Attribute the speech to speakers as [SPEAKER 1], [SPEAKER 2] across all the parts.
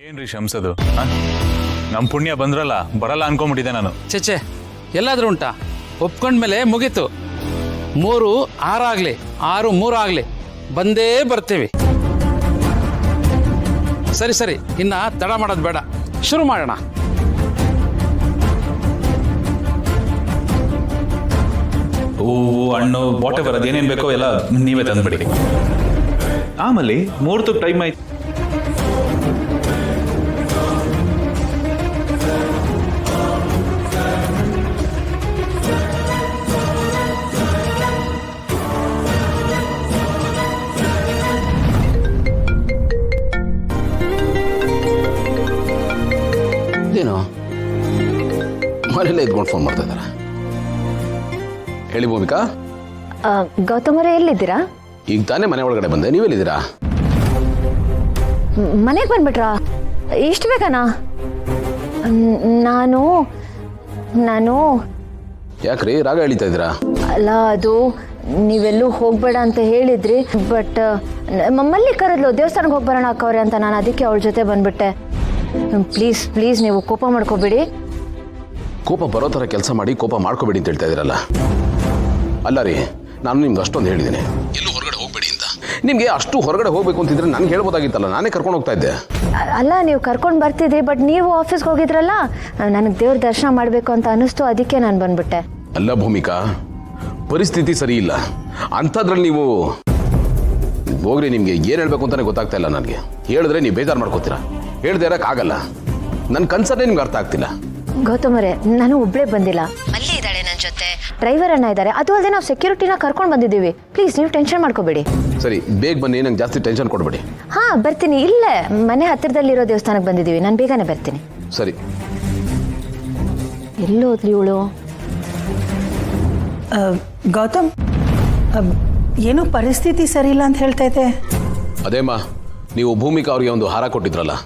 [SPEAKER 1] ಏನ್ರಿ ಶಂಸದು ನಮ್ಮ ಪುಣ್ಯ ಬಂದ್ರಲ್ಲ ಬರಲ್ಲ ಅನ್ಕೊಂಬಿಟ್ಟಿದ್ದೆ ನಾನು.
[SPEAKER 2] ಚೆಚ್ಚೆ ಎಲ್ಲಾದ್ರೂ ಉಂಟಾ? ಒಪ್ಕೊಂಡ್ಮೇಲೆ ಮುಗೀತು. 3 6 ಆಗಲಿ 6 3 ಆಗಲಿ ಬಂದೇ ಬರ್ತೀವಿ. ಸರಿ ಸರಿ, ಇನ್ನ ತಡ ಮಾಡೋದು ಬೇಡ, ಶುರು ಮಾಡೋಣ.
[SPEAKER 1] ಹೂವು ಹಣ್ಣು ವಾಟ್ ಎವರ್ ಅದೇನೇನು ಬೇಕೋ ಎಲ್ಲ ನೀವೇ ತಂದ್ಬಿಡಿ. ಆಮೇಲೆ ಮುಹೂರ್ತಕ್ಕೆ ಟೈಮ್ ಆಯ್ತು.
[SPEAKER 3] ಏನು ಮನೇಲೆ ಇದ್ಕೊಂಡು ಫೋನ್ ಮಾಡ್ತಾ ಇದ್ದಾರೆ? ಹೇಳಿ ಭೂಮಿಕಾ.
[SPEAKER 4] ಗೌತಮರೇ ಎಲ್ಲಿದ್ದೀರಾ?
[SPEAKER 3] ಈಗ ತಾನೇ ಮನೆ ಒಳಗಡೆ ಬಂದೆ, ನೀವೆಲ್ಲಿದ್ದೀರಾ?
[SPEAKER 4] ಮನೆಗೆ ಬಂದ್ಬಿಟ್ರಾ? ಇಷ್ಟು ಬೇಕನಾ? ನಾನು ನಾನು
[SPEAKER 3] ಯಾಕ್ರಿ ರಾಗ ಎಳಿತಾ ಇದ್ದೀರಾ?
[SPEAKER 4] ಅಲ್ಲ, ಅದು ನೀವೆಲ್ಲೂ ಹೋಗ್ಬೇಡ ಅಂತ ಹೇಳಿದ್ರಿ, ಬಟ್ ಮಮ್ಮಲ್ಲಿ ಕರೆದ್ಲು ದೇವಸ್ಥಾನಕ್ಕೆ ಹೋಗಿ ಬರೋಣ ಅಕ್ಕವ್ರೆ ಅಂತ. ನಾನು ಅದಕ್ಕೆ ಅವಳ ಜೊತೆ ಬಂದ್ಬಿಟ್ಟೆ. ಪ್ಲೀಸ್ ಪ್ಲೀಸ್ ನೀವು ಕೋಪ ಮಾಡ್ಕೋಬೇಡಿ.
[SPEAKER 3] ಕೋಪ ಬರೋ ಥರ ಕೆಲಸ ಮಾಡಿ ಕೋಪ ಮಾಡ್ಕೋಬೇಡಿ ಅಂತ ಹೇಳ್ತಾ ಇದ್ದೀರಲ್ಲ. ಅಲ್ಲ ರೀ, ನಾನು ನಿಮ್ಗೆ ಅಷ್ಟೊಂದು ಹೇಳಿದ್ದೀನಿ, ಎಲ್ಲೂ ಹೊರಗಡೆ ಹೋಗ್ಬೇಡಿ ಅಂತ. ನಿಮಗೆ ಅಷ್ಟು ಹೊರಗಡೆ ಹೋಗ್ಬೇಕು ಅಂತಿದ್ರೆ ನನಗೆ ಹೇಳ್ಬೋದಾಗಿತ್ತಲ್ಲ, ನಾನೇ ಕರ್ಕೊಂಡು ಹೋಗ್ತಾ ಇದ್ದೆ.
[SPEAKER 4] ಅಲ್ಲ, ನೀವು ಕರ್ಕೊಂಡು ಬರ್ತಿದ್ರಿ, ಬಟ್ ನೀವು ಆಫೀಸ್ಗೆ ಹೋಗಿದ್ರಲ್ಲ, ನನಗೆ ದೇವ್ರ ದರ್ಶನ ಮಾಡಬೇಕು ಅಂತ ಅನಿಸ್ತು, ಅದಕ್ಕೆ ನಾನು ಬಂದ್ಬಿಟ್ಟೆ.
[SPEAKER 3] ಅಲ್ಲ ಭೂಮಿಕಾ, ಪರಿಸ್ಥಿತಿ ಸರಿ ಇಲ್ಲ ಅಂಥದ್ರಲ್ಲಿ ನೀವು ಹೋಗ್ರಿ. ನಿಮಗೆ ಏನು ಹೇಳಬೇಕು ಅಂತಾನೆ ಗೊತ್ತಾಗ್ತಾ ಇಲ್ಲ ನನಗೆ. ಹೇಳಿದ್ರೆ ನೀವು ಬೇಜಾರು ಮಾಡ್ಕೋತೀರಾ, ಹೇಳ್ದೆ ಇರೋಕ್ಕಾಗಲ್ಲ. ನನ್ನ ಕನ್ಸನ್ನೇ ನಿಮ್ಗೆ ಅರ್ಥ ಆಗ್ತಿಲ್ಲ.
[SPEAKER 4] ಗೌತಮರೇ, ನಾನು ಒಬ್ಬಳೇ ಬಂದಿಲ್ಲ, ಮಲ್ಲಿ ಇದ್ದಾಳೆ ನನ್ನ ಜೊತೆ, ಡ್ರೈವರ್ ಅನ್ನ ಇದ್ದಾರೆ, ಅದು ಅಲ್ಲದೆ ನಾವು ಸೆಕ್ಯೂರಿಟಿನ ಕರ್ಕೊಂಡು ಬಂದಿದ್ದೀವಿ. ಪ್ಲೀಸ್ ನೀವು ಟೆನ್ಷನ್ ಮಾಡ್ಕೋಬೇಡಿ.
[SPEAKER 3] ಸರಿ, ಬೇಗ ಬನ್ನಿ, ನಂಗೆ ಜಾಸ್ತಿ ಟೆನ್ಷನ್ ಕೊಡಬೇಡಿ.
[SPEAKER 4] ಹಾ ಬರ್ತೀನಿ, ಇಲ್ಲೇ ಮನೆ ಹತ್ತಿರದಲ್ಲಿರೋ ದೇವಸ್ಥಾನಕ್ಕೆ ಬಂದಿದ್ದೀವಿ, ನಾನು ಬೇಗನೆ ಬರ್ತೀನಿ.
[SPEAKER 3] ಸರಿ.
[SPEAKER 4] ಎಲ್ಲೋದ್ಲಿ ಇವಳು?
[SPEAKER 5] ಗೌತಮ್, ಏನೋ ಪರಿಸ್ಥಿತಿ ಸರಿ ಇಲ್ಲ ಅಂತ ಹೇಳ್ತಾ ಇದ್ದೆ.
[SPEAKER 3] ಅದೇಮ್ಮ, ನೀವು ಭೂಮಿಕಾ ಅವ್ರಿಗೆ ಒಂದು ಹಾರ ಕೊಟ್ಟಿದ್ರಲ್ಲ,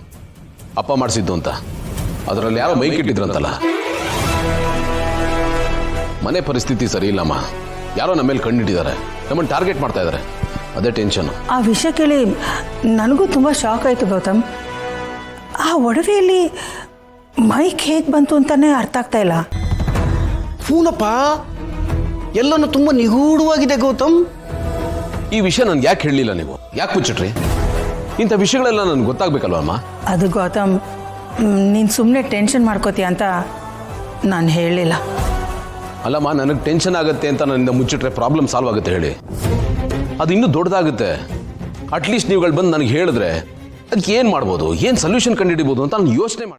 [SPEAKER 3] ಅಪ್ಪ ಮಾಡಿಸಿದ್ದು ಅಂತ, ಅದರಲ್ಲಿ ಯಾರೋ ಮೈಕ್ ಇಟ್ಟಿದ್ರಂತಲ್ಲ. ಮನೆ ಪರಿಸ್ಥಿತಿ ಸರಿ ಇಲ್ಲಮ್ಮ, ಯಾರೋ ನಮ್ಮ ಮೇಲೆ ಕಣ್ಣಿಟ್ಟಿದ್ದಾರೆ, ನಮ್ಮನ್ನು ಟಾರ್ಗೆಟ್ ಮಾಡ್ತಾ ಇದ್ದಾರೆ, ಅದೇ ಟೆನ್ಷನ್.
[SPEAKER 5] ಆ ವಿಷಯ ಕೇಳಿ ನನಗೂ ತುಂಬ ಶಾಕ್ ಆಯಿತು ಗೌತಮ್. ಆ ಒಡವೆಯಲ್ಲಿ ಮೈಕ್ ಹೇಗೆ ಬಂತು ಅಂತಾನೆ ಅರ್ಥ ಆಗ್ತಾ ಇಲ್ಲ.
[SPEAKER 6] ಹೂನಪ್ಪ, ಎಲ್ಲನೂ ತುಂಬ ನಿಗೂಢವಾಗಿದೆ ಗೌತಮ್.
[SPEAKER 3] ಈ ವಿಷಯ ನನ್ಗೆ ಯಾಕೆ ಹೇಳಲಿಲ್ಲ ನೀವು? ಯಾಕೆ ಮುಚ್ಚಿಟ್ರಿ? ಇಂಥ ವಿಷಯಗಳೆಲ್ಲ ನನಗೆ ಗೊತ್ತಾಗಬೇಕಲ್ವಮ್ಮ?
[SPEAKER 5] ಅದು ಗೌತಮ್, ನೀನು ಸುಮ್ಮನೆ ಟೆನ್ಷನ್ ಮಾಡ್ಕೋತೀಯ ಅಂತ ನಾನು ಹೇಳಲಿಲ್ಲ.
[SPEAKER 3] ಅಲ್ಲಮ್ಮ, ನನಗೆ ಟೆನ್ಷನ್ ಆಗುತ್ತೆ ಅಂತ ನನ್ನಿಂದ ಮುಚ್ಚಿಟ್ರೆ ಪ್ರಾಬ್ಲಮ್ ಸಾಲ್ವ್ ಆಗುತ್ತೆ ಹೇಳಿ? ಅದು ಇನ್ನೂ ದೊಡ್ಡದಾಗುತ್ತೆ. ಅಟ್ಲೀಸ್ಟ್ ನೀವುಗಳು ಬಂದು ನನಗೆ ಹೇಳಿದ್ರೆ ಅದಕ್ಕೆ ಏನು ಮಾಡ್ಬೋದು, ಏನು ಸೊಲ್ಯೂಷನ್ ಕಂಡುಹಿಡಿಬೋದು ಅಂತ ನಾನು ಯೋಚನೆ ಮಾಡಿ